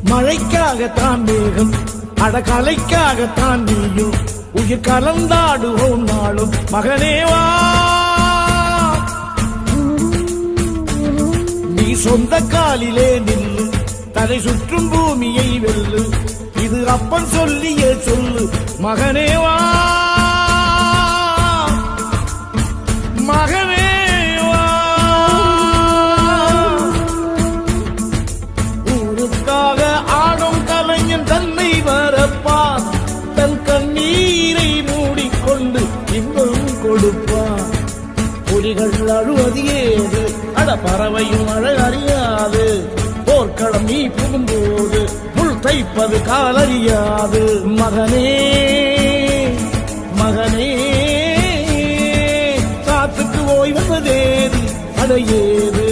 மழைக்காகத்தான் மேகம் அடகலைக்காகத்தான் நீயும் உயிர் கலந்தாடுவோம் நாளும் மகனேவா. நீ சொந்த காலிலே நில்லு தலை சுற்றும் பூமியை வெல்லு இது அப்பன் சொல்லியே சொல்லு மகனேவா மகனேவா. ஊருக்காக ஆடும் கலைஞன் தன்னை வரப்பான் தன் கண்ணீரை மூடிக்கொண்டு இன்பம் கொடுப்பான். புலிகள் அழுவது ஏது அட பறவையும் அழ அறியாது போர்க்களம் நீ புகும்போது முள் தைப்பது காலறியாது மகனே மகனே. காத்துக்கு ஓய்வதேது அடையேது